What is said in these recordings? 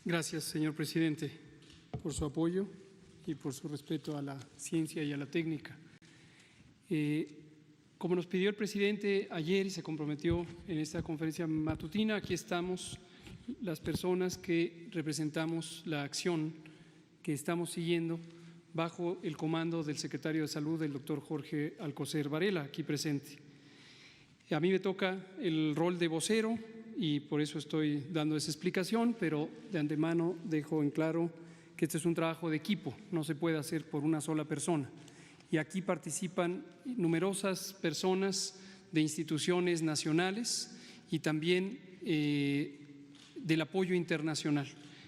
Gracias, señor presidente, por su apoyo y por su respeto a la ciencia y a la técnica. Como nos pidió el presidente ayer y se comprometió en esta conferencia matutina, aquí estamos las personas que representamos la acción que estamos siguiendo bajo el comando del secretario de Salud, el doctor Jorge Alcocer Varela, aquí presente. A mí me toca el rol de vocero y por eso estoy dando esa explicación, pero de antemano dejo en claro que este es un trabajo de equipo, no se puede hacer por una sola persona. Y aquí participan numerosas personas de instituciones nacionales y también del apoyo internacional.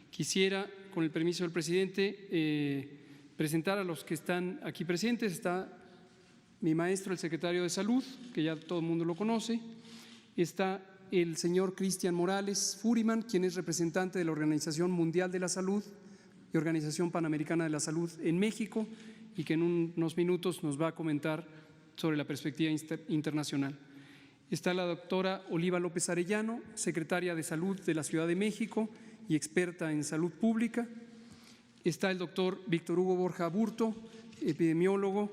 Quisiera, con el permiso del presidente, presentar a los que están aquí presentes. Está mi maestro, el secretario de Salud, que ya todo el mundo lo conoce. Está el señor Cristian Morales Furiman, quien es representante de la Organización Mundial de la Salud y Organización Panamericana de la Salud en México y que en unos minutos nos va a comentar sobre la perspectiva internacional. Está la doctora Oliva López Arellano, secretaria de Salud de la Ciudad de México y experta en salud pública. Está el doctor Víctor Hugo Borja Aburto, epidemiólogo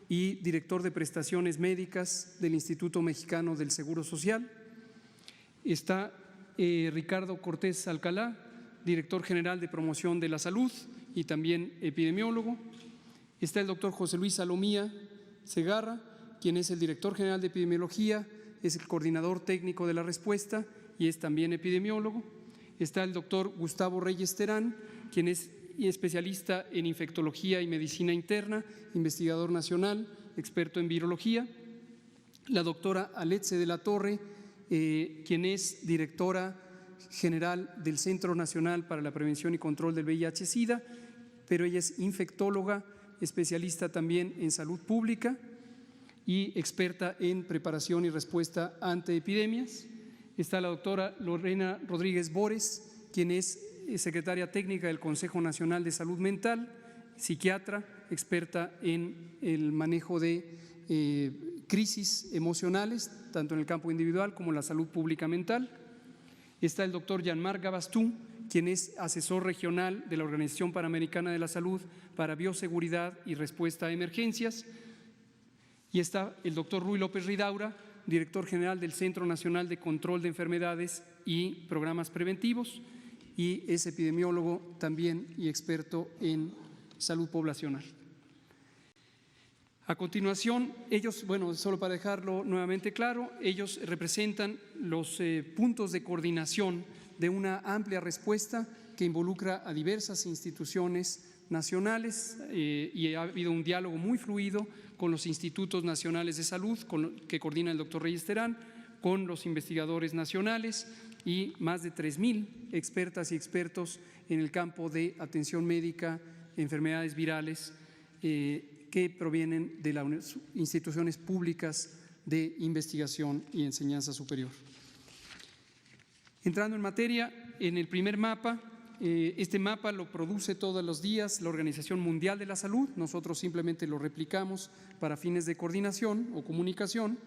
y director de prestaciones médicas del Instituto Mexicano del Seguro Social. Está Ricardo Cortés Alcalá, director general de promoción de la salud y también epidemiólogo. Está el doctor José Luis Salomía Segarra, quien es el director general de epidemiología, es el coordinador técnico de la respuesta y es también epidemiólogo. Está el doctor Gustavo Reyes Terán, quien es especialista en infectología y medicina interna, investigador nacional, experto en virología. La doctora Aletze de la Torre, quien es directora general del Centro Nacional para la Prevención y Control del VIH-Sida, pero ella es infectóloga, especialista también en salud pública y experta en preparación y respuesta ante epidemias. Está la doctora Lorena Rodríguez Bores, quien es secretaria técnica del Consejo Nacional de Salud Mental, psiquiatra, experta en el manejo de crisis emocionales, tanto en el campo individual como en la salud pública mental. Está el doctor Jean-Marc Gabastú, quien es asesor regional de la Organización Panamericana de la Salud para bioseguridad y respuesta a emergencias. Y está el doctor Ruy López Ridaura, director general del Centro Nacional de Control de Enfermedades y Programas Preventivos, y es epidemiólogo también y experto en salud poblacional. A continuación, ellos, solo para dejarlo nuevamente claro, ellos representan los puntos de coordinación de una amplia respuesta que involucra a diversas instituciones nacionales y ha habido un diálogo muy fluido con los institutos nacionales de salud que coordina el doctor Reyes Terán, con los investigadores nacionales y más de 3,000 expertas y expertos en el campo de atención médica, enfermedades virales, que provienen de las instituciones públicas de investigación y enseñanza superior. Entrando en materia, en el primer mapa, este mapa lo produce todos los días la Organización Mundial de la Salud, nosotros simplemente lo replicamos para fines de coordinación o comunicación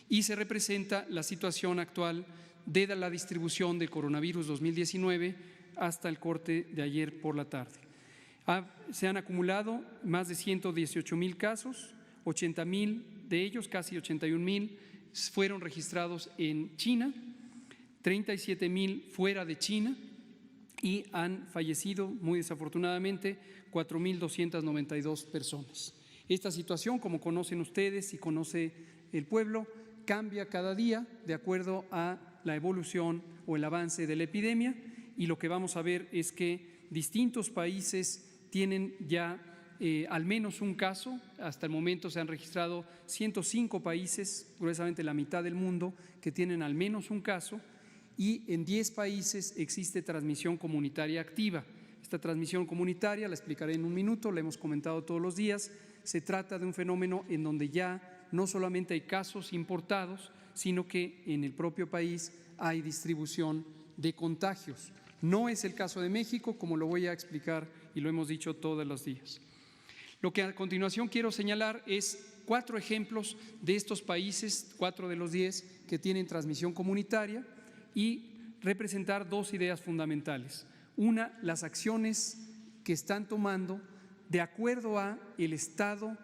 y se representa la situación actual de la distribución del coronavirus 2019 hasta el corte de ayer por la tarde. Se han acumulado más de 118,000 casos, 80,000 de ellos, casi 81,000, fueron registrados en China, 37,000 fuera de China y han fallecido, muy desafortunadamente, 4,292 personas. Esta situación, como conocen ustedes y conoce el pueblo, cambia cada día de acuerdo a la evolución o el avance de la epidemia y lo que vamos a ver es que distintos países tienen ya al menos un caso. Hasta el momento se han registrado 105 países, gruesamente la mitad del mundo, que tienen al menos un caso y en 10 países existe transmisión comunitaria activa. Esta transmisión comunitaria la explicaré en un minuto, la hemos comentado todos los días. Se trata de un fenómeno en donde ya no solamente hay casos importados, sino que en el propio país hay distribución de contagios. No es el caso de México, como lo voy a explicar y lo hemos dicho todos los días. Lo que a continuación quiero señalar es 4 ejemplos de estos países, 4 de los 10 que tienen transmisión comunitaria y representar 2 ideas fundamentales. Una, las acciones que están tomando de acuerdo a el estado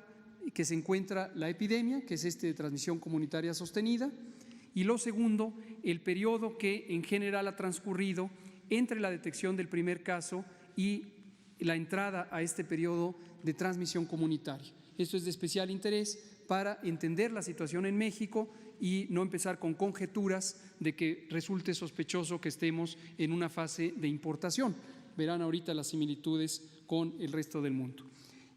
que se encuentra la epidemia, que es de transmisión comunitaria sostenida, y lo segundo, el periodo que en general ha transcurrido entre la detección del primer caso y la entrada a este periodo de transmisión comunitaria. Esto es de especial interés para entender la situación en México y no empezar con conjeturas de que resulte sospechoso que estemos en una fase de importación. Verán ahorita las similitudes con el resto del mundo.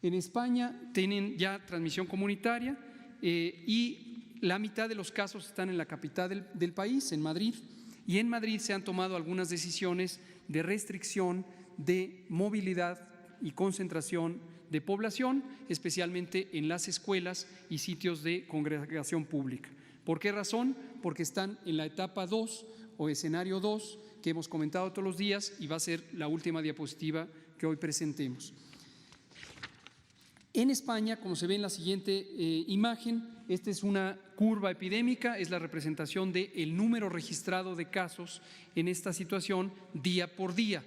En España tienen ya transmisión comunitaria y la mitad de los casos están en la capital del país, en Madrid, y en Madrid se han tomado algunas decisiones de restricción de movilidad y concentración de población, especialmente en las escuelas y sitios de congregación pública. ¿Por qué razón? Porque están en la etapa 2 o escenario 2 que hemos comentado todos los días y va a ser la última diapositiva que hoy presentemos. En España, como se ve en la siguiente imagen, esta es una curva epidémica, es la representación del número registrado de casos en esta situación día por día.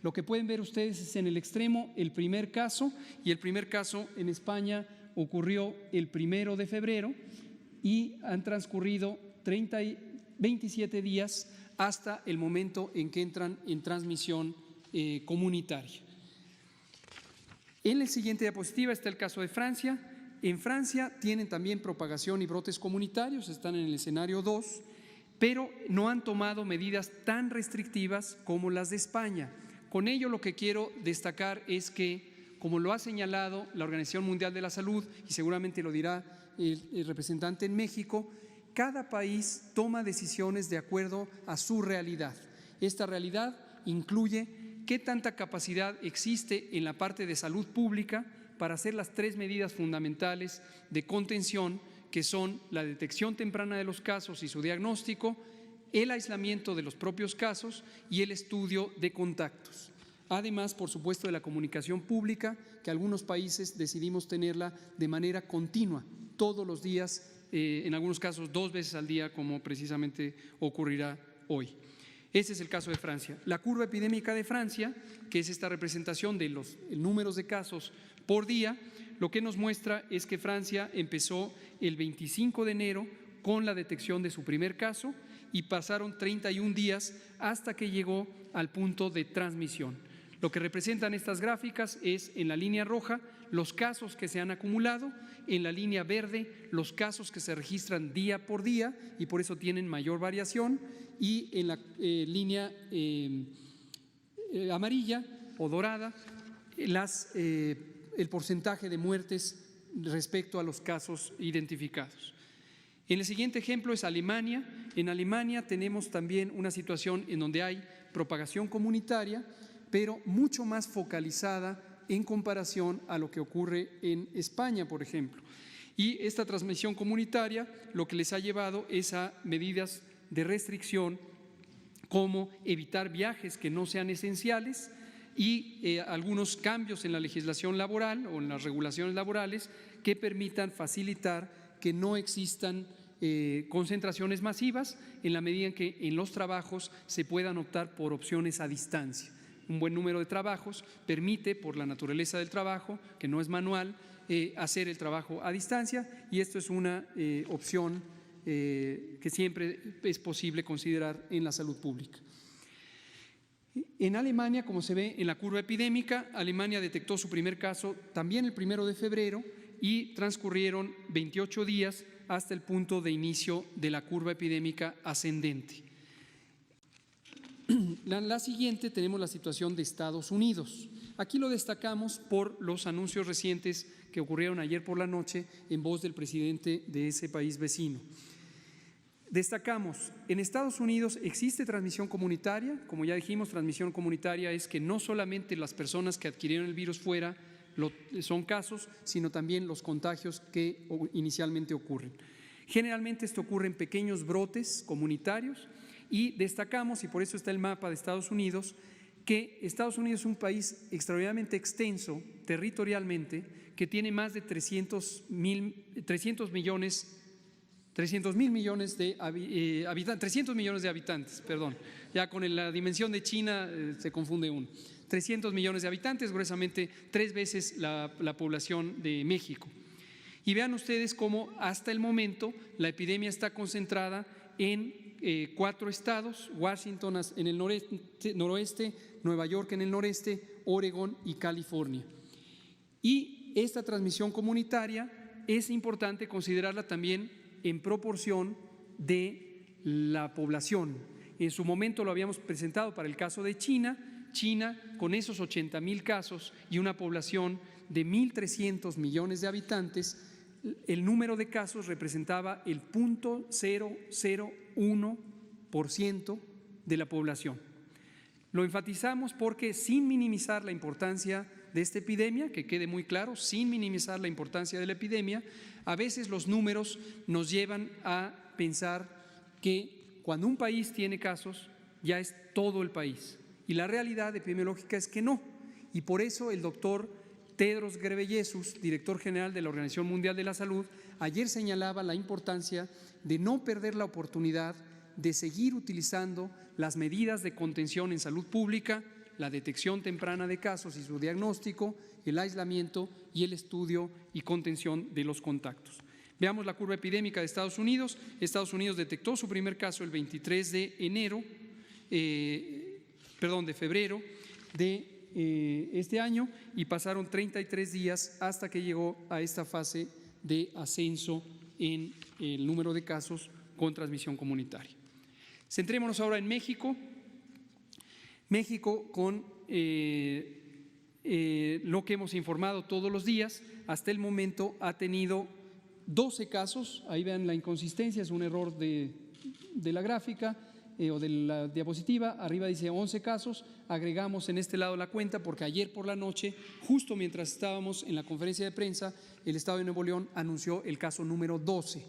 Lo que pueden ver ustedes es en el extremo el primer caso, y el primer caso en España ocurrió el 1 de febrero y han transcurrido 27 días hasta el momento en que entran en transmisión comunitaria. En la siguiente diapositiva está el caso de Francia. En Francia tienen también propagación y brotes comunitarios, están en el escenario 2, pero no han tomado medidas tan restrictivas como las de España. Con ello lo que quiero destacar es que, como lo ha señalado la Organización Mundial de la Salud, y seguramente lo dirá el representante en México, cada país toma decisiones de acuerdo a su realidad. Esta realidad incluye qué tanta capacidad existe en la parte de salud pública para hacer las 3 medidas fundamentales de contención, que son la detección temprana de los casos y su diagnóstico, el aislamiento de los propios casos y el estudio de contactos. Además, por supuesto, de la comunicación pública, que algunos países decidimos tenerla de manera continua, todos los días, en algunos casos 2 veces al día, como precisamente ocurrirá hoy. Ese es el caso de Francia. La curva epidémica de Francia, que es esta representación de los números de casos por día, lo que nos muestra es que Francia empezó el 25 de enero con la detección de su primer caso y pasaron 31 días hasta que llegó al punto de transmisión. Lo que representan estas gráficas es, en la línea roja, los casos que se han acumulado, en la línea verde, los casos que se registran día por día y por eso tienen mayor variación, y en la línea amarilla o dorada, el porcentaje de muertes respecto a los casos identificados. En el siguiente ejemplo es Alemania. En Alemania tenemos también una situación en donde hay propagación comunitaria, pero mucho más focalizada en comparación a lo que ocurre en España, por ejemplo. Y esta transmisión comunitaria lo que les ha llevado es a medidas de restricción como evitar viajes que no sean esenciales y algunos cambios en la legislación laboral o en las regulaciones laborales que permitan facilitar que no existan concentraciones masivas en la medida en que en los trabajos se puedan optar por opciones a distancia. Un buen número de trabajos permite, por la naturaleza del trabajo, que no es manual, hacer el trabajo a distancia, y esto es una opción que siempre es posible considerar en la salud pública. En Alemania, como se ve en la curva epidémica, Alemania detectó su primer caso también el 1 de febrero y transcurrieron 28 días hasta el punto de inicio de la curva epidémica ascendente. La siguiente tenemos la situación de Estados Unidos. Aquí lo destacamos por los anuncios recientes que ocurrieron ayer por la noche en voz del presidente de ese país vecino. Destacamos, en Estados Unidos existe transmisión comunitaria. Como ya dijimos, transmisión comunitaria es que no solamente las personas que adquirieron el virus fuera son casos, sino también los contagios que inicialmente ocurren. Generalmente esto ocurre en pequeños brotes comunitarios y destacamos, y por eso está el mapa de Estados Unidos, que Estados Unidos es un país extraordinariamente extenso territorialmente, que tiene más de 300 mil millones de habitantes, Ya con la dimensión de China se confunde uno. 300 millones de habitantes, gruesamente 3 veces la población de México. Y vean ustedes cómo hasta el momento la epidemia está concentrada en 4 estados: Washington en el noroeste, Nueva York en el noreste, Oregón y California. Y esta transmisión comunitaria es importante considerarla también en proporción de la población. En su momento lo habíamos presentado para el caso de China. China, con esos 80,000 casos y una población de 1.300 millones de habitantes, el número de casos representaba el 0.001% de la población. Lo enfatizamos porque, sin minimizar la importancia de esta epidemia, que quede muy claro, sin minimizar la importancia de la epidemia, a veces los números nos llevan a pensar que cuando un país tiene casos, ya es todo el país. Y la realidad epidemiológica es que no. Y por eso el doctor Tedros Ghebreyesus, director general de la Organización Mundial de la Salud, ayer señalaba la importancia de no perder la oportunidad de seguir utilizando las medidas de contención en salud pública, la detección temprana de casos y su diagnóstico, el aislamiento y el estudio y contención de los contactos. Veamos la curva epidémica de Estados Unidos. Estados Unidos detectó su primer caso el 23 de febrero de este año, y pasaron 33 días hasta que llegó a esta fase de ascenso en el número de casos con transmisión comunitaria. Centrémonos ahora en México. México, con lo que hemos informado todos los días, hasta el momento ha tenido 12 casos. Ahí vean la inconsistencia, es un error de la gráfica o de la diapositiva. Arriba dice 11 casos, agregamos en este lado la cuenta porque ayer por la noche, justo mientras estábamos en la conferencia de prensa, el Estado de Nuevo León anunció el caso número 12.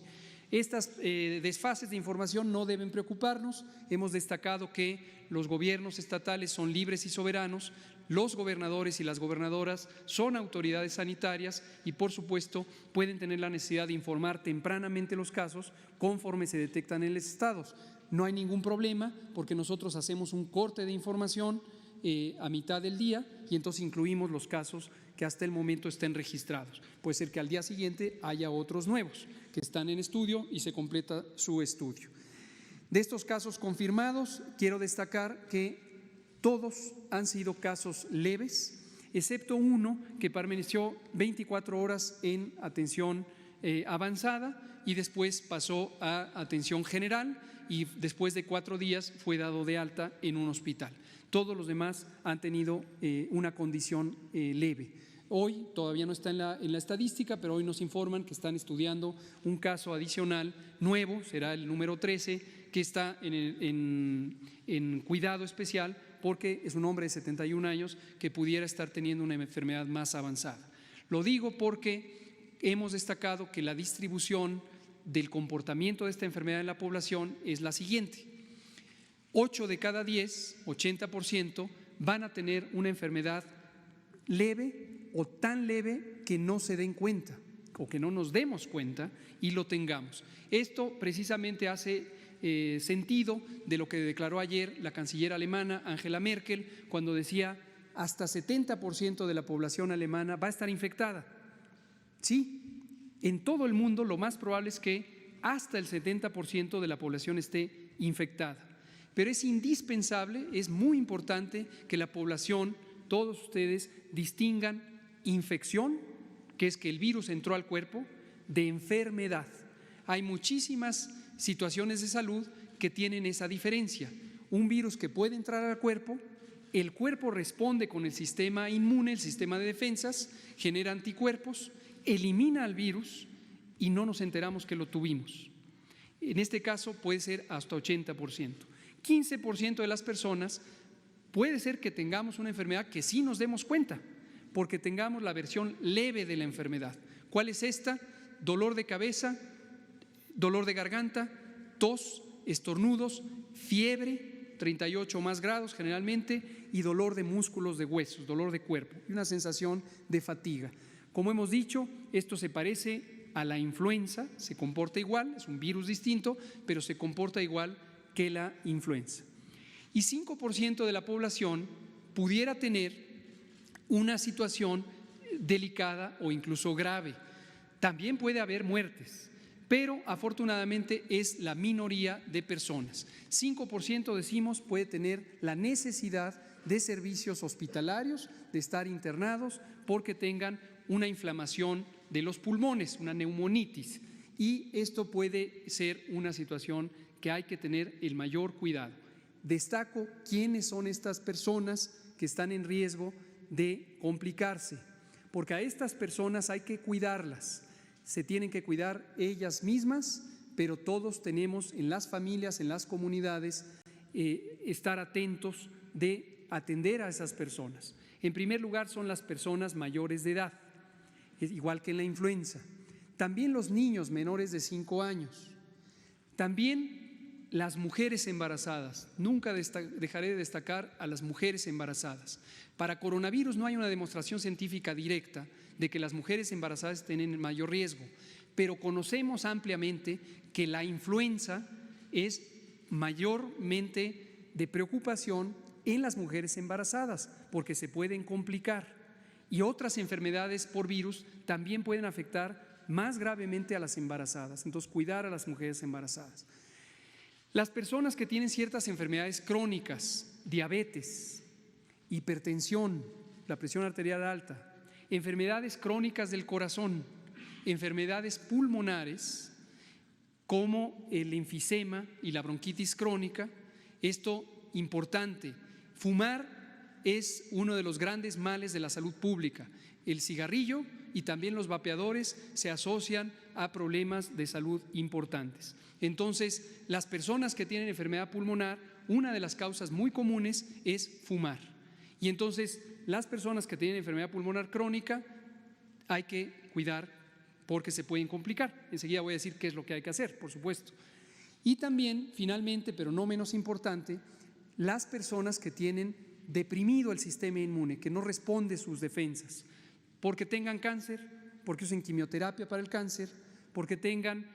Estas desfases de información no deben preocuparnos. Hemos destacado que los gobiernos estatales son libres y soberanos, los gobernadores y las gobernadoras son autoridades sanitarias y, por supuesto, pueden tener la necesidad de informar tempranamente los casos conforme se detectan en los estados. No hay ningún problema porque nosotros hacemos un corte de información a mitad del día y entonces incluimos los casos que hasta el momento estén registrados. Puede ser que al día siguiente haya otros nuevos que están en estudio y se completa su estudio. De estos casos confirmados, quiero destacar que todos han sido casos leves, excepto uno que permaneció 24 horas en atención avanzada y después pasó a atención general y después de 4 días fue dado de alta en un hospital. Todos los demás han tenido una condición leve. Hoy todavía no está en la estadística, pero hoy nos informan que están estudiando un caso adicional nuevo, será el número 13, que está en cuidado especial porque es un hombre de 71 años que pudiera estar teniendo una enfermedad más avanzada. Lo digo porque hemos destacado que la distribución del comportamiento de esta enfermedad en la población es la siguiente: 8 de cada 10, 80%, van a tener una enfermedad leve o tan leve que no se den cuenta o que no nos demos cuenta y lo tengamos. Esto precisamente hace sentido de lo que declaró ayer la canciller alemana Angela Merkel cuando decía hasta 70% de la población alemana va a estar infectada. Sí, en todo el mundo lo más probable es que hasta el 70% de la población esté infectada. Pero es indispensable, es muy importante que la población, todos ustedes, distingan infección, que es que el virus entró al cuerpo, de enfermedad. Hay muchísimas situaciones de salud que tienen esa diferencia. Un virus que puede entrar al cuerpo, el cuerpo responde con el sistema inmune, el sistema de defensas, genera anticuerpos, elimina al virus y no nos enteramos que lo tuvimos. En este caso puede ser hasta 80%. 15% de las personas puede ser que tengamos una enfermedad que sí nos demos cuenta, porque tengamos la versión leve de la enfermedad. ¿Cuál es esta? Dolor de cabeza, dolor de garganta, tos, estornudos, fiebre, 38 o más grados generalmente, y dolor de músculos de huesos, dolor de cuerpo y una sensación de fatiga. Como hemos dicho, esto se parece a la influenza, se comporta igual, es un virus distinto, pero se comporta igual que la influenza. Y 5% de la población pudiera tener una situación delicada o incluso grave. También puede haber muertes, pero afortunadamente es la minoría de personas. 5% decimos puede tener la necesidad de servicios hospitalarios, de estar internados porque tengan una inflamación de los pulmones, una neumonitis, y esto puede ser una situación que hay que tener el mayor cuidado. Destaco quiénes son estas personas que están en riesgo de complicarse, porque a estas personas hay que cuidarlas, se tienen que cuidar ellas mismas, pero todos tenemos en las familias, en las comunidades, estar atentos de atender a esas personas. En primer lugar son las personas mayores de edad, igual que en la influenza. También los niños menores de 5 años. También las mujeres embarazadas. Nunca dejaré de destacar a las mujeres embarazadas. Para coronavirus no hay una demostración científica directa de que las mujeres embarazadas tienen mayor riesgo, pero conocemos ampliamente que la influenza es mayormente de preocupación en las mujeres embarazadas porque se pueden complicar, y otras enfermedades por virus también pueden afectar más gravemente a las embarazadas. Entonces, cuidar a las mujeres embarazadas. Las personas que tienen ciertas enfermedades crónicas, diabetes, hipertensión, la presión arterial alta, enfermedades crónicas del corazón, enfermedades pulmonares como el enfisema y la bronquitis crónica. Esto importante, fumar es uno de los grandes males de la salud pública. El cigarrillo y también los vapeadores se asocian a problemas de salud importantes. Entonces, las personas que tienen enfermedad pulmonar, una de las causas muy comunes es fumar. Y entonces, las personas que tienen enfermedad pulmonar crónica hay que cuidar porque se pueden complicar. Enseguida voy a decir qué es lo que hay que hacer, por supuesto. Y también, finalmente, pero no menos importante, las personas que tienen deprimido el sistema inmune, que no responde sus defensas, porque tengan cáncer, porque usen quimioterapia para el cáncer, porque tengan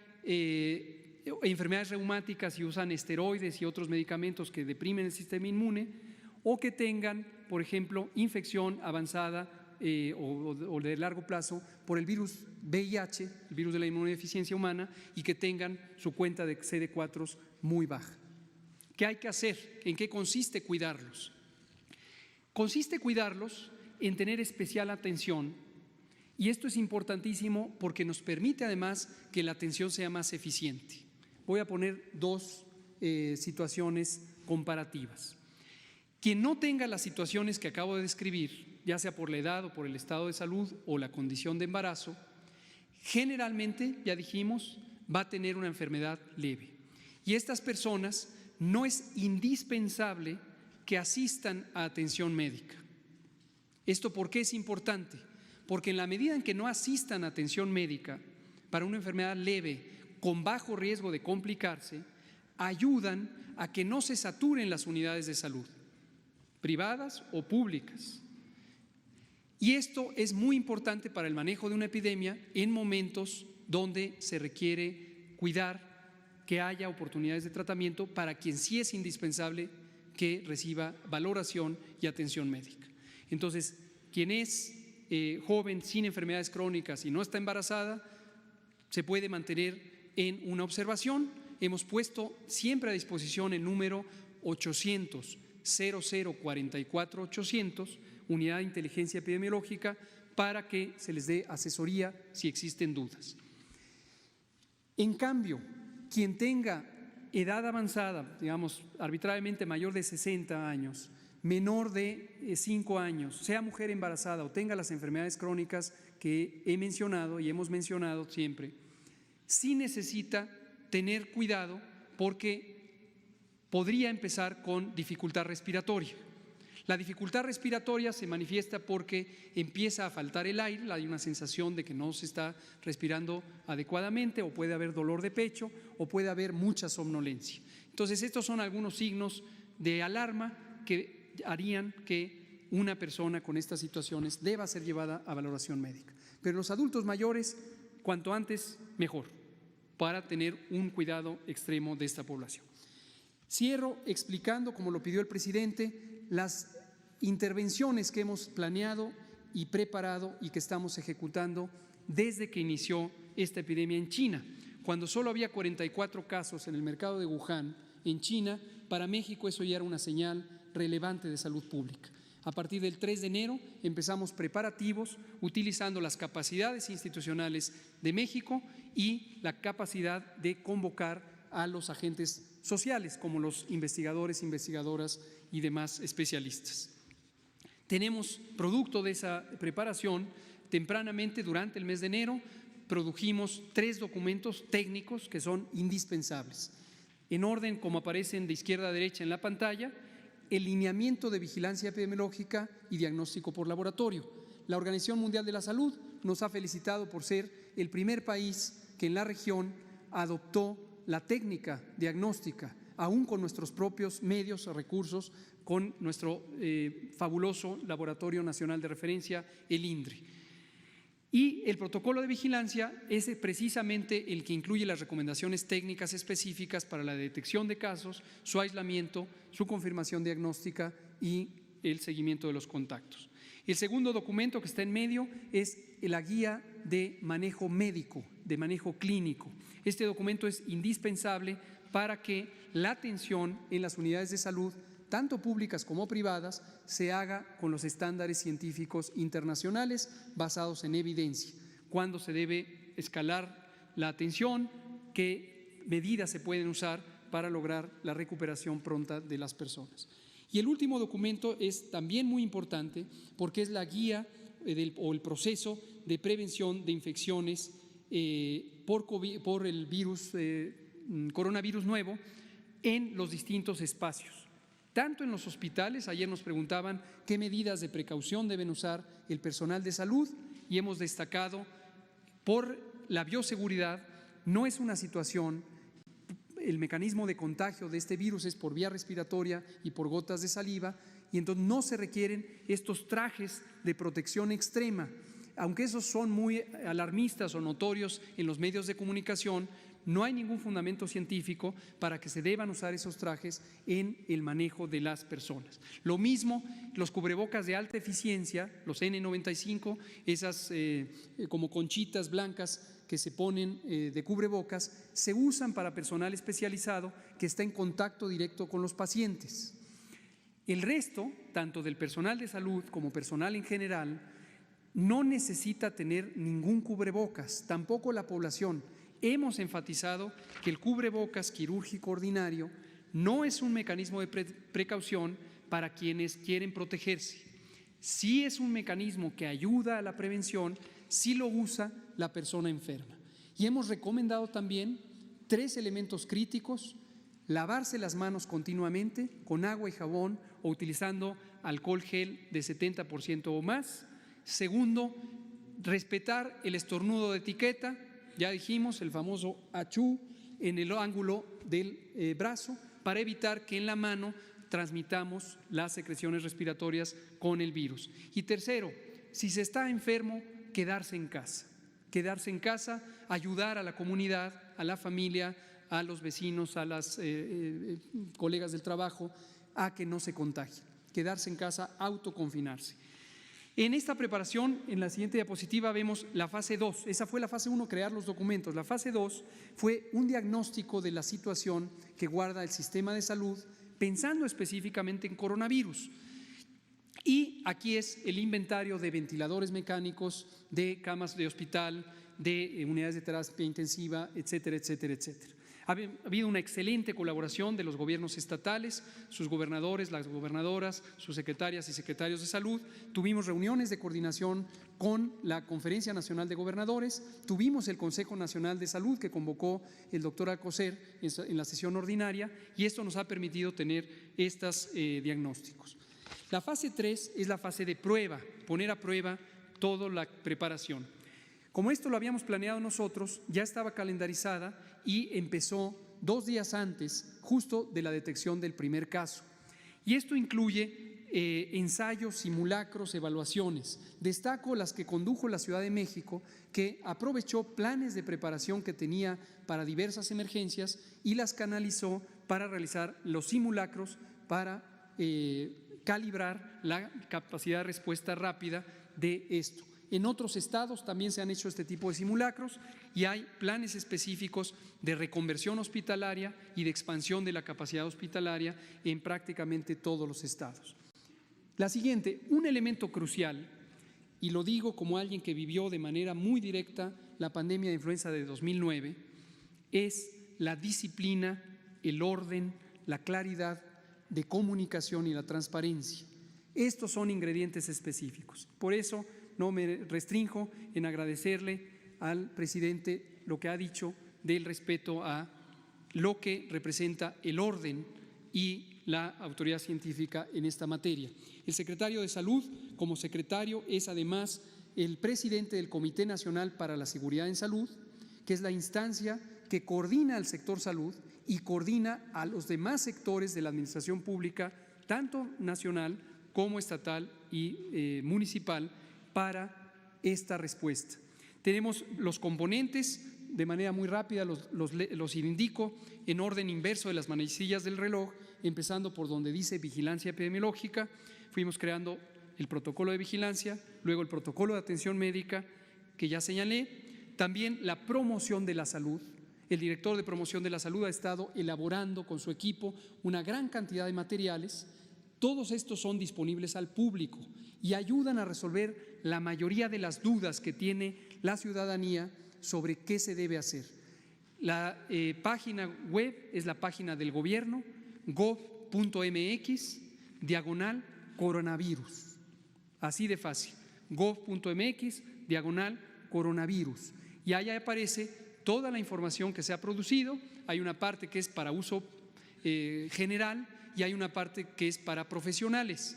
enfermedades reumáticas y usan esteroides y otros medicamentos que deprimen el sistema inmune, o que tengan, por ejemplo, infección avanzada o de largo plazo por el virus VIH, el virus de la inmunodeficiencia humana, y que tengan su cuenta de CD4 muy baja. ¿Qué hay que hacer? ¿En qué consiste cuidarlos? Consiste cuidarlos en tener especial atención, y esto es importantísimo porque nos permite además que la atención sea más eficiente. Voy a poner dos situaciones comparativas. Quien no tenga las situaciones que acabo de describir, ya sea por la edad o por el estado de salud o la condición de embarazo, generalmente, ya dijimos, va a tener una enfermedad leve. Y estas personas no es indispensable que asistan a atención médica. ¿Esto por qué es importante? Porque en la medida en que no asistan a atención médica para una enfermedad leve con bajo riesgo de complicarse, ayudan a que no se saturen las unidades de salud, privadas o públicas. Y esto es muy importante para el manejo de una epidemia en momentos donde se requiere cuidar que haya oportunidades de tratamiento para quien sí es indispensable que reciba valoración y atención médica. Entonces, quien es joven sin enfermedades crónicas y no está embarazada, se puede mantener en una observación. Hemos puesto siempre a disposición el número 800 0044 800, Unidad de Inteligencia Epidemiológica, para que se les dé asesoría si existen dudas. En cambio, quien tenga edad avanzada, digamos arbitrariamente mayor de 60 años, menor de 5 años, sea mujer embarazada o tenga las enfermedades crónicas que he mencionado y hemos mencionado siempre, sí necesita tener cuidado porque podría empezar con dificultad respiratoria. La dificultad respiratoria se manifiesta porque empieza a faltar el aire, hay una sensación de que no se está respirando adecuadamente, o puede haber dolor de pecho, o puede haber mucha somnolencia. Entonces, estos son algunos signos de alarma que harían que una persona con estas situaciones deba ser llevada a valoración médica. Pero los adultos mayores, cuanto antes mejor, para tener un cuidado extremo de esta población. Cierro explicando, como lo pidió el presidente, las intervenciones que hemos planeado y preparado y que estamos ejecutando desde que inició esta epidemia en China. Cuando solo había 44 casos en el mercado de Wuhan, en China, para México eso ya era una señal relevante de salud pública. A partir del 3 de enero empezamos preparativos utilizando las capacidades institucionales de México y la capacidad de convocar a los agentes sociales, como los investigadores, investigadoras y demás especialistas. Tenemos, producto de esa preparación, tempranamente durante el mes de enero, produjimos 3 documentos técnicos que son indispensables. En orden, como aparecen de izquierda a derecha en la pantalla, el lineamiento de vigilancia epidemiológica y diagnóstico por laboratorio. La Organización Mundial de la Salud nos ha felicitado por ser el primer país que en la región adoptó la técnica diagnóstica, aún con nuestros propios medios o recursos, con nuestro fabuloso Laboratorio Nacional de Referencia, el INDRE. Y el protocolo de vigilancia es precisamente el que incluye las recomendaciones técnicas específicas para la detección de casos, su aislamiento, su confirmación diagnóstica y el seguimiento de los contactos. El segundo documento que está en medio es la guía de manejo médico, de manejo clínico. Este documento es indispensable para que la atención en las unidades de salud, tanto públicas como privadas, se haga con los estándares científicos internacionales basados en evidencia. Cuándo se debe escalar la atención, qué medidas se pueden usar para lograr la recuperación pronta de las personas. Y el último documento es también muy importante porque es la guía o el proceso de prevención de infecciones por el virus, coronavirus nuevo en los distintos espacios. Tanto en los hospitales, ayer nos preguntaban qué medidas de precaución deben usar el personal de salud y hemos destacado por la bioseguridad, no es una situación, el mecanismo de contagio de este virus es por vía respiratoria y por gotas de saliva y entonces no se requieren estos trajes de protección extrema. Aunque esos son muy alarmistas o notorios en los medios de comunicación, no hay ningún fundamento científico para que se deban usar esos trajes en el manejo de las personas. Lo mismo los cubrebocas de alta eficiencia, los N95, esas como conchitas blancas que se ponen de cubrebocas, se usan para personal especializado que está en contacto directo con los pacientes. El resto, tanto del personal de salud como personal en general, no necesita tener ningún cubrebocas, tampoco la población. Hemos enfatizado que el cubrebocas quirúrgico ordinario no es un mecanismo de precaución para quienes quieren protegerse. Sí es un mecanismo que ayuda a la prevención si lo usa la persona enferma. Y hemos recomendado también 3 elementos críticos: lavarse las manos continuamente con agua y jabón o utilizando alcohol gel de 70% o más. Segundo, respetar el estornudo de etiqueta. Ya dijimos, el famoso achú en el ángulo del brazo para evitar que en la mano transmitamos las secreciones respiratorias con el virus. Y tercero, si se está enfermo, quedarse en casa. Quedarse en casa, ayudar a la comunidad, a la familia, a los vecinos, a las colegas del trabajo, a que no se contagien. Quedarse en casa, autoconfinarse. En esta preparación, en la siguiente diapositiva, vemos la fase 2. Esa fue la fase 1, crear los documentos. La fase 2 fue un diagnóstico de la situación que guarda el sistema de salud, pensando específicamente en coronavirus. Y aquí es el inventario de ventiladores mecánicos, de camas de hospital, de unidades de terapia intensiva, etcétera, etcétera, etcétera. Ha habido una excelente colaboración de los gobiernos estatales, sus gobernadores, las gobernadoras, sus secretarias y secretarios de salud. Tuvimos reuniones de coordinación con la Conferencia Nacional de Gobernadores, tuvimos el Consejo Nacional de Salud que convocó el doctor Alcocer en la sesión ordinaria y esto nos ha permitido tener estos diagnósticos. La fase 3 es la fase de prueba, poner a prueba toda la preparación. Como esto lo habíamos planeado nosotros, ya estaba calendarizada y empezó 2 días antes, justo de la detección del primer caso. Y esto incluye ensayos, simulacros, evaluaciones. Destaco las que condujo la Ciudad de México, que aprovechó planes de preparación que tenía para diversas emergencias y las canalizó para realizar los simulacros para calibrar la capacidad de respuesta rápida de esto. En otros estados también se han hecho este tipo de simulacros y hay planes específicos de reconversión hospitalaria y de expansión de la capacidad hospitalaria en prácticamente todos los estados. La siguiente, un elemento crucial, y lo digo como alguien que vivió de manera muy directa la pandemia de influenza de 2009, es la disciplina, el orden, la claridad de comunicación y la transparencia. Estos son ingredientes específicos. Por eso no me restrinjo en agradecerle al presidente lo que ha dicho del respeto a lo que representa el orden y la autoridad científica en esta materia. El secretario de Salud, como secretario, es además el presidente del Comité Nacional para la Seguridad en Salud, que es la instancia que coordina al sector salud y coordina a los demás sectores de la administración pública, tanto nacional como estatal y municipal, para esta respuesta. Tenemos los componentes, de manera muy rápida los indico en orden inverso de las manecillas del reloj, empezando por donde dice vigilancia epidemiológica. Fuimos creando el protocolo de vigilancia, luego el protocolo de atención médica que ya señalé, también la promoción de la salud. El director de promoción de la salud ha estado elaborando con su equipo una gran cantidad de materiales. Todos estos son disponibles al público y ayudan a resolver la mayoría de las dudas que tiene la ciudadanía sobre qué se debe hacer. La página web es la página del gobierno, gov.mx/coronavirus. Así de fácil, gov.mx/coronavirus. Y allá aparece toda la información que se ha producido. Hay una parte que es para uso general y hay una parte que es para profesionales.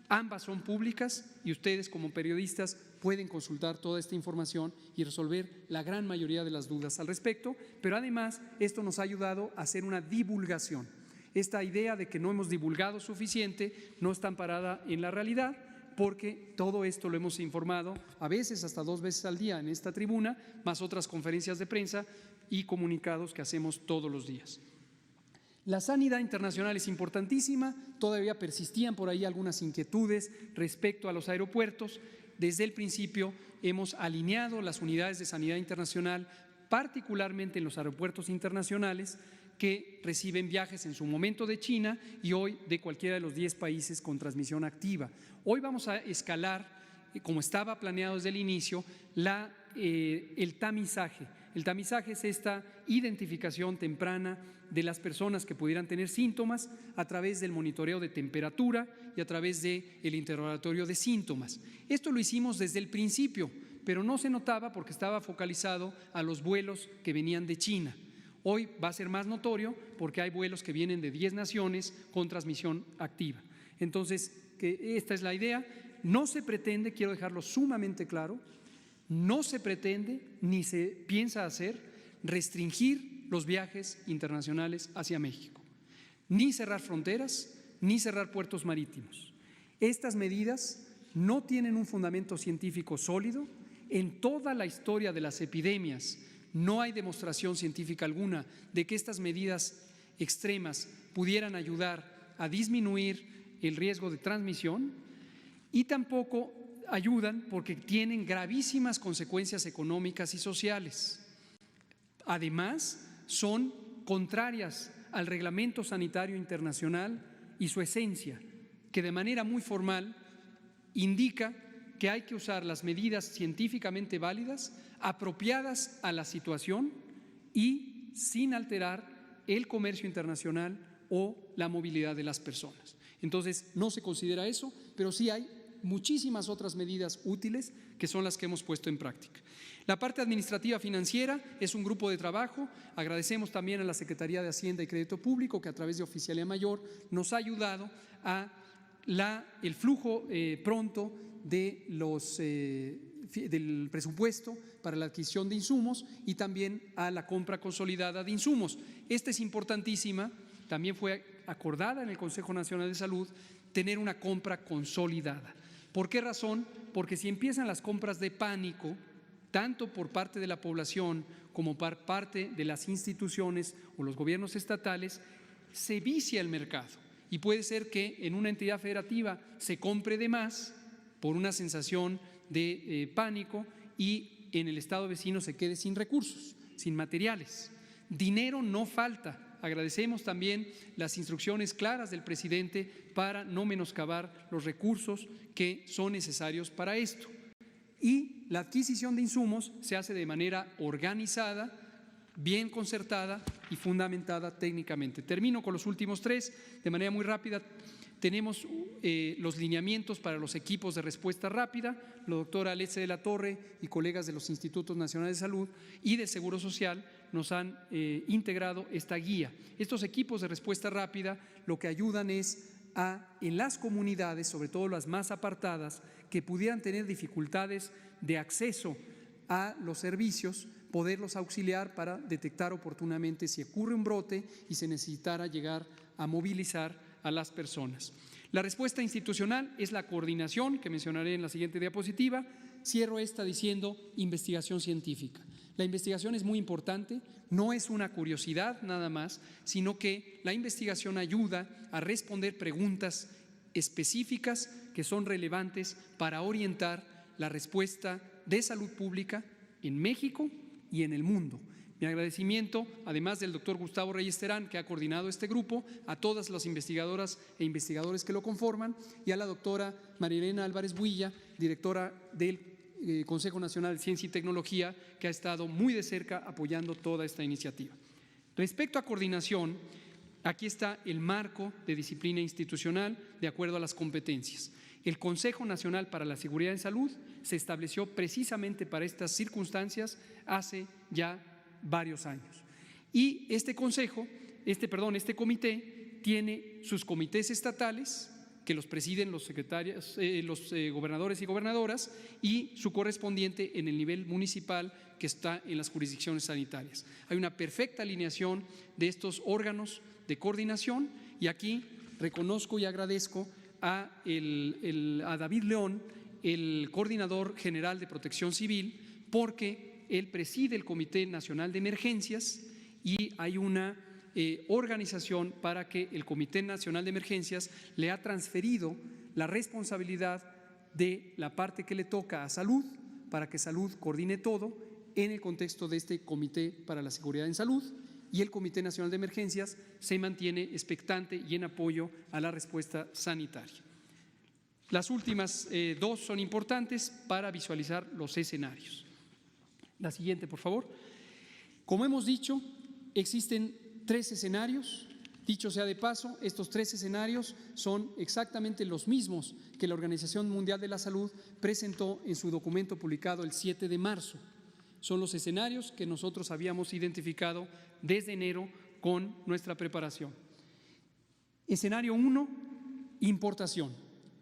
Ambas son públicas y ustedes como periodistas pueden consultar toda esta información y resolver la gran mayoría de las dudas al respecto, pero además esto nos ha ayudado a hacer una divulgación. Esta idea de que no hemos divulgado suficiente no está amparada en la realidad, porque todo esto lo hemos informado a veces hasta 2 veces al día en esta tribuna, más otras conferencias de prensa y comunicados que hacemos todos los días. La sanidad internacional es importantísima, todavía persistían por ahí algunas inquietudes respecto a los aeropuertos. Desde el principio hemos alineado las unidades de sanidad internacional, particularmente en los aeropuertos internacionales que reciben viajes en su momento de China y hoy de cualquiera de los 10 países con transmisión activa. Hoy vamos a escalar, como estaba planeado desde el inicio, el tamizaje. El tamizaje es esta identificación temprana de las personas que pudieran tener síntomas a través del monitoreo de temperatura y a través del interrogatorio de síntomas. Esto lo hicimos desde el principio, pero no se notaba porque estaba focalizado a los vuelos que venían de China. Hoy va a ser más notorio porque hay vuelos que vienen de 10 naciones con transmisión activa. Entonces, esta es la idea. No se pretende, quiero dejarlo sumamente claro, no se pretende ni se piensa hacer restringir los viajes internacionales hacia México, ni cerrar fronteras, ni cerrar puertos marítimos. Estas medidas no tienen un fundamento científico sólido. En toda la historia de las epidemias no hay demostración científica alguna de que estas medidas extremas pudieran ayudar a disminuir el riesgo de transmisión y tampoco ayudan porque tienen gravísimas consecuencias económicas y sociales. Además, son contrarias al Reglamento Sanitario Internacional y su esencia, que de manera muy formal indica que hay que usar las medidas científicamente válidas, apropiadas a la situación y sin alterar el comercio internacional o la movilidad de las personas. Entonces, no se considera eso, pero sí hay muchísimas otras medidas útiles que son las que hemos puesto en práctica. La parte administrativa financiera es un grupo de trabajo. Agradecemos también a la Secretaría de Hacienda y Crédito Público que a través de Oficialía Mayor nos ha ayudado a el flujo pronto de del presupuesto para la adquisición de insumos y también a la compra consolidada de insumos. Esta es importantísima, también fue acordada en el Consejo Nacional de Salud tener una compra consolidada. ¿Por qué razón? Porque si empiezan las compras de pánico, tanto por parte de la población como por parte de las instituciones o los gobiernos estatales, se vicia el mercado y puede ser que en una entidad federativa se compre de más por una sensación de pánico y en el estado vecino se quede sin recursos, sin materiales. Dinero no falta. Agradecemos también las instrucciones claras del presidente para no menoscabar los recursos que son necesarios para esto. Y la adquisición de insumos se hace de manera organizada, bien concertada y fundamentada técnicamente. Termino con los últimos tres de manera muy rápida. Tenemos los lineamientos para los equipos de respuesta rápida. La doctora Alexia de la Torre y colegas de los Institutos Nacionales de Salud y del Seguro Social nos han integrado esta guía. Estos equipos de respuesta rápida lo que ayudan es en las comunidades, sobre todo las más apartadas, que pudieran tener dificultades de acceso a los servicios, poderlos auxiliar para detectar oportunamente si ocurre un brote y se necesitara llegar a movilizar a las personas. La respuesta institucional es la coordinación, que mencionaré en la siguiente diapositiva. Cierro esta diciendo investigación científica. La investigación es muy importante, no es una curiosidad nada más, sino que la investigación ayuda a responder preguntas específicas que son relevantes para orientar la respuesta de salud pública en México y en el mundo. Mi agradecimiento, además del doctor Gustavo Reyes Terán, que ha coordinado este grupo, a todas las investigadoras e investigadores que lo conforman y a la doctora María Elena Álvarez Builla, directora del Consejo Nacional de Ciencia y Tecnología, que ha estado muy de cerca apoyando toda esta iniciativa. Respecto a coordinación, aquí está el marco de disciplina institucional de acuerdo a las competencias. El Consejo Nacional para la Seguridad en Salud se estableció precisamente para estas circunstancias hace ya varios años. Y este comité tiene sus comités estatales que los presiden los secretarios, los gobernadores y gobernadoras y su correspondiente en el nivel municipal que está en las jurisdicciones sanitarias. Hay una perfecta alineación de estos órganos de coordinación y aquí reconozco y agradezco a David León, el coordinador general de Protección Civil, porque él preside el Comité Nacional de Emergencias y hay una organización para que el Comité Nacional de Emergencias le ha transferido la responsabilidad de la parte que le toca a Salud, para que Salud coordine todo en el contexto de este Comité para la Seguridad en Salud, y el Comité Nacional de Emergencias se mantiene expectante y en apoyo a la respuesta sanitaria. Las últimas dos son importantes para visualizar los escenarios. La siguiente, por favor. Como hemos dicho, existen 3 escenarios. Dicho sea de paso, estos 3 escenarios son exactamente los mismos que la Organización Mundial de la Salud presentó en su documento publicado el 7 de marzo. Son los escenarios que nosotros habíamos identificado desde enero con nuestra preparación. Escenario 1, importación.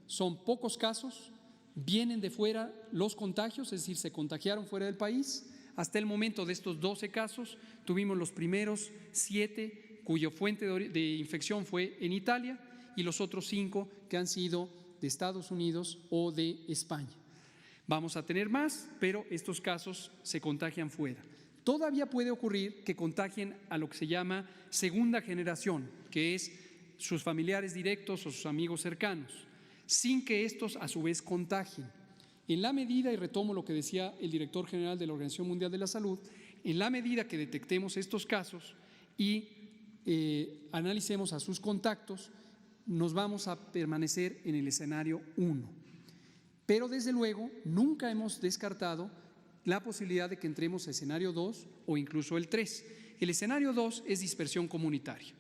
Son pocos casos, vienen de fuera los contagios, es decir, se contagiaron fuera del país. Hasta el momento de estos 12 casos, tuvimos los primeros 7 cuya fuente de infección fue en Italia y los otros 5 que han sido de Estados Unidos o de España. Vamos a tener más, pero estos casos se contagian fuera. Todavía puede ocurrir que contagien a lo que se llama segunda generación, que es sus familiares directos o sus amigos cercanos, sin que estos a su vez contagien. En la medida, y retomo lo que decía el director general de la Organización Mundial de la Salud, en la medida que detectemos estos casos y analicemos a sus contactos, nos vamos a permanecer en el escenario 1. Pero desde luego nunca hemos descartado la posibilidad de que entremos a escenario 2 o incluso el 3. El escenario 2 es dispersión comunitaria.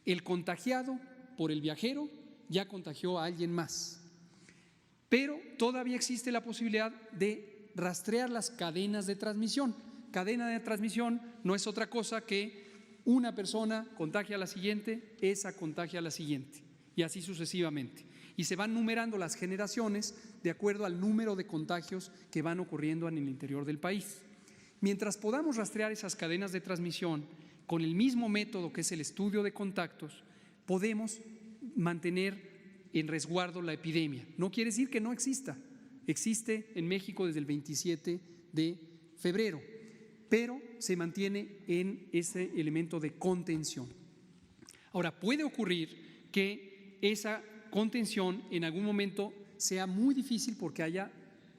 El contagiado por el viajero ya contagió a alguien más, pero todavía existe la posibilidad de rastrear las cadenas de transmisión. Cadena de transmisión no es otra cosa que una persona contagia a la siguiente, esa contagia a la siguiente y así sucesivamente. Y se van numerando las generaciones de acuerdo al número de contagios que van ocurriendo en el interior del país. Mientras podamos rastrear esas cadenas de transmisión con el mismo método que es el estudio de contactos, podemos mantener en resguardo la epidemia. No quiere decir que no exista, existe en México desde el 27 de febrero, pero se mantiene en ese elemento de contención. Ahora, puede ocurrir que esa contención en algún momento sea muy difícil porque haya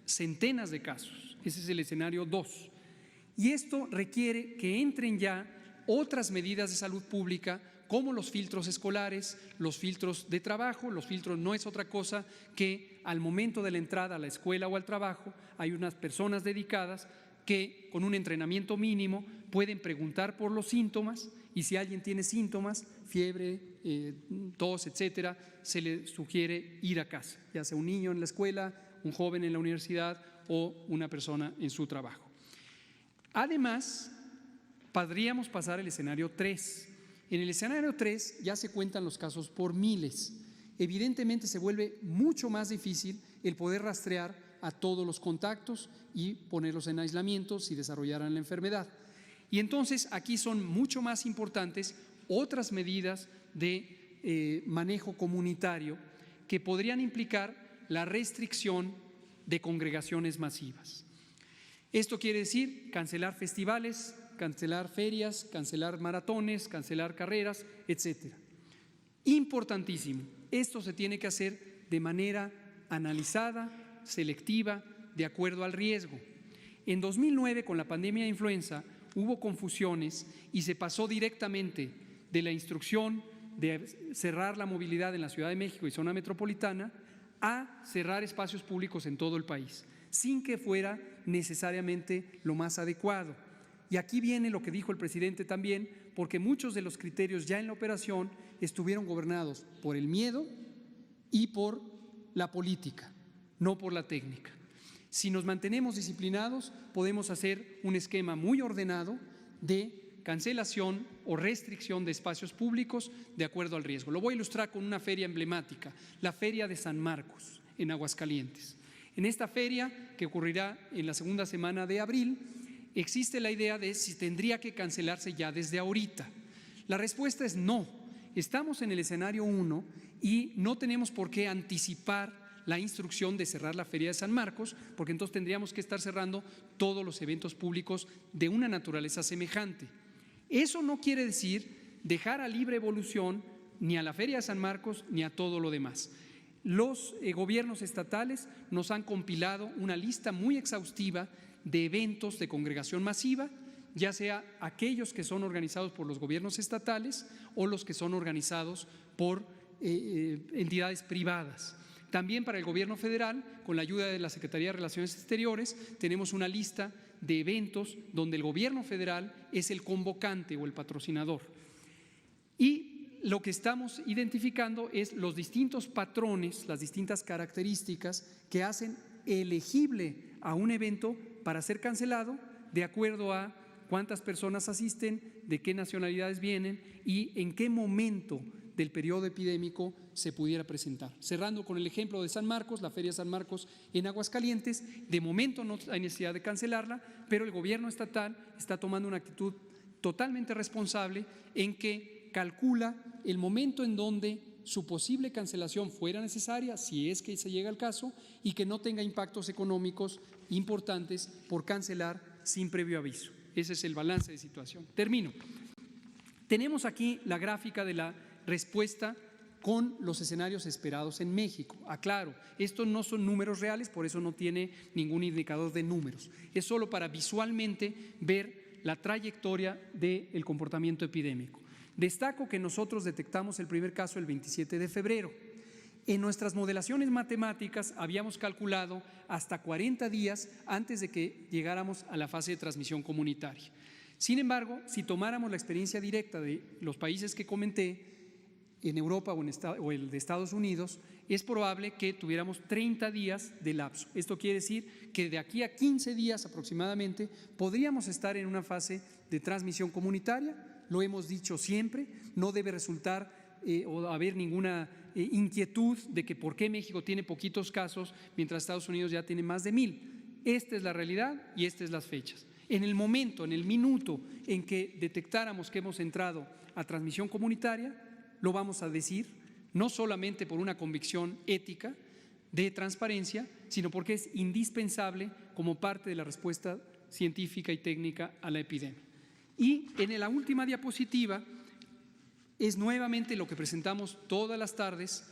centenas de casos. Ese es el escenario 2. Y esto requiere que entren ya otras medidas de salud pública, como los filtros escolares, los filtros de trabajo. Los filtros no es otra cosa que al momento de la entrada a la escuela o al trabajo hay unas personas dedicadas que con un entrenamiento mínimo pueden preguntar por los síntomas, y si alguien tiene síntomas, fiebre, tos, etcétera, se le sugiere ir a casa, ya sea un niño en la escuela, un joven en la universidad o una persona en su trabajo. Además, podríamos pasar al escenario 3. En el escenario 3 ya se cuentan los casos por miles. Evidentemente se vuelve mucho más difícil el poder rastrear a todos los contactos y ponerlos en aislamiento si desarrollaran la enfermedad. Y entonces aquí son mucho más importantes otras medidas de manejo comunitario que podrían implicar la restricción de congregaciones masivas. Esto quiere decir cancelar festivales, cancelar ferias, cancelar maratones, cancelar carreras, etcétera. Importantísimo, esto se tiene que hacer de manera analizada, selectiva, de acuerdo al riesgo. En 2009, con la pandemia de influenza, hubo confusiones y se pasó directamente de la instrucción de cerrar la movilidad en la Ciudad de México y zona metropolitana a cerrar espacios públicos en todo el país, sin que fuera necesariamente lo más adecuado. Y aquí viene lo que dijo el presidente también, porque muchos de los criterios ya en la operación estuvieron gobernados por el miedo y por la política, no por la técnica. Si nos mantenemos disciplinados, podemos hacer un esquema muy ordenado de cancelación o restricción de espacios públicos de acuerdo al riesgo. Lo voy a ilustrar con una feria emblemática, la Feria de San Marcos, en Aguascalientes. En esta feria, que ocurrirá en la segunda semana de abril, existe la idea de si tendría que cancelarse ya desde ahorita. La respuesta es no. Estamos en el escenario 1 y no tenemos por qué anticipar la instrucción de cerrar la Feria de San Marcos, porque entonces tendríamos que estar cerrando todos los eventos públicos de una naturaleza semejante. Eso no quiere decir dejar a libre evolución ni a la Feria de San Marcos ni a todo lo demás. Los gobiernos estatales nos han compilado una lista muy exhaustiva de eventos de congregación masiva, ya sea aquellos que son organizados por los gobiernos estatales o los que son organizados por entidades privadas. También para el gobierno federal, con la ayuda de la Secretaría de Relaciones Exteriores, tenemos una lista de eventos donde el gobierno federal es el convocante o el patrocinador. Y lo que estamos identificando es los distintos patrones, las distintas características que hacen elegible a un evento para ser cancelado de acuerdo a cuántas personas asisten, de qué nacionalidades vienen y en qué momento del periodo epidémico se pudiera presentar. Cerrando con el ejemplo de San Marcos, la Feria de San Marcos en Aguascalientes, de momento no hay necesidad de cancelarla, pero el gobierno estatal está tomando una actitud totalmente responsable en que calcula el momento en donde su posible cancelación fuera necesaria, si es que se llega al caso, y que no tenga impactos económicos importantes por cancelar sin previo aviso. Ese es el balance de situación. Termino. Tenemos aquí la gráfica de la respuesta con los escenarios esperados en México. Aclaro, estos no son números reales, por eso no tiene ningún indicador de números. Es solo para visualmente ver la trayectoria del comportamiento epidémico. Destaco que nosotros detectamos el primer caso el 27 de febrero. En nuestras modelaciones matemáticas habíamos calculado hasta 40 días antes de que llegáramos a la fase de transmisión comunitaria. Sin embargo, si tomáramos la experiencia directa de los países que comenté, en Europa o el de Estados Unidos, es probable que tuviéramos 30 días de lapso. Esto quiere decir que de aquí a 15 días aproximadamente podríamos estar en una fase de transmisión comunitaria. Lo hemos dicho siempre, no debe resultar o haber ninguna inquietud de que por qué México tiene poquitos casos mientras Estados Unidos ya tiene más de 1000. Esta es la realidad y estas son las fechas. En el momento, en el minuto en que detectáramos que hemos entrado a transmisión comunitaria, lo vamos a decir, no solamente por una convicción ética de transparencia, sino porque es indispensable como parte de la respuesta científica y técnica a la epidemia. Y en la última diapositiva es nuevamente lo que presentamos todas las tardes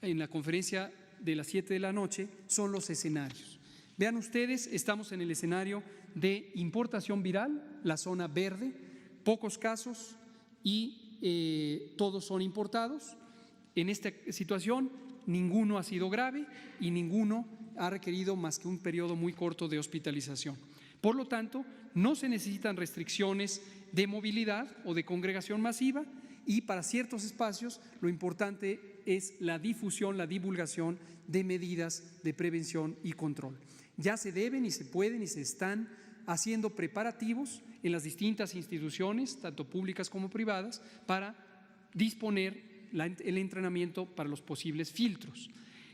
en la conferencia de las 7 de la noche, son los escenarios. Vean ustedes, estamos en el escenario de importación viral, la zona verde, pocos casos y todos son importados. En esta situación ninguno ha sido grave y ninguno ha requerido más que un periodo muy corto de hospitalización. Por lo tanto, no se necesitan restricciones de movilidad o de congregación masiva, y para ciertos espacios lo importante es la difusión, la divulgación de medidas de prevención y control. Ya se deben y se pueden y se están haciendo preparativos en las distintas instituciones, tanto públicas como privadas, para disponer el entrenamiento para los posibles filtros.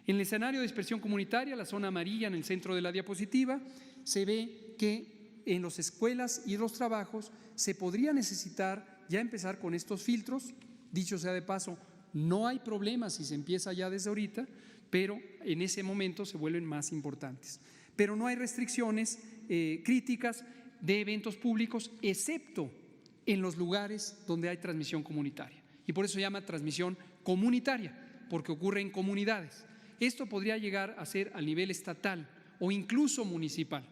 En el escenario de dispersión comunitaria, la zona amarilla en el centro de la diapositiva, se ve que en las escuelas y los trabajos se podría necesitar ya empezar con estos filtros. Dicho sea de paso, no hay problema si se empieza ya desde ahorita, pero en ese momento se vuelven más importantes. Pero no hay restricciones críticas de eventos públicos, excepto en los lugares donde hay transmisión comunitaria. Y por eso se llama transmisión comunitaria, porque ocurre en comunidades. Esto podría llegar a ser a nivel estatal o incluso municipal,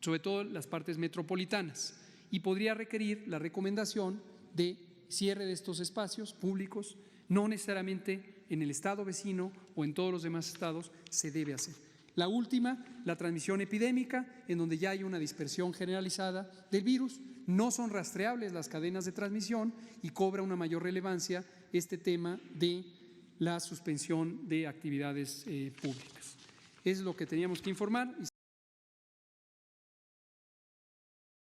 sobre todo en las partes metropolitanas, y podría requerir la recomendación de cierre de estos espacios públicos. No necesariamente en el estado vecino o en todos los demás estados se debe hacer. La última, la transmisión epidémica, en donde ya hay una dispersión generalizada del virus. No son rastreables las cadenas de transmisión y cobra una mayor relevancia este tema de la suspensión de actividades públicas. Es lo que teníamos que informar.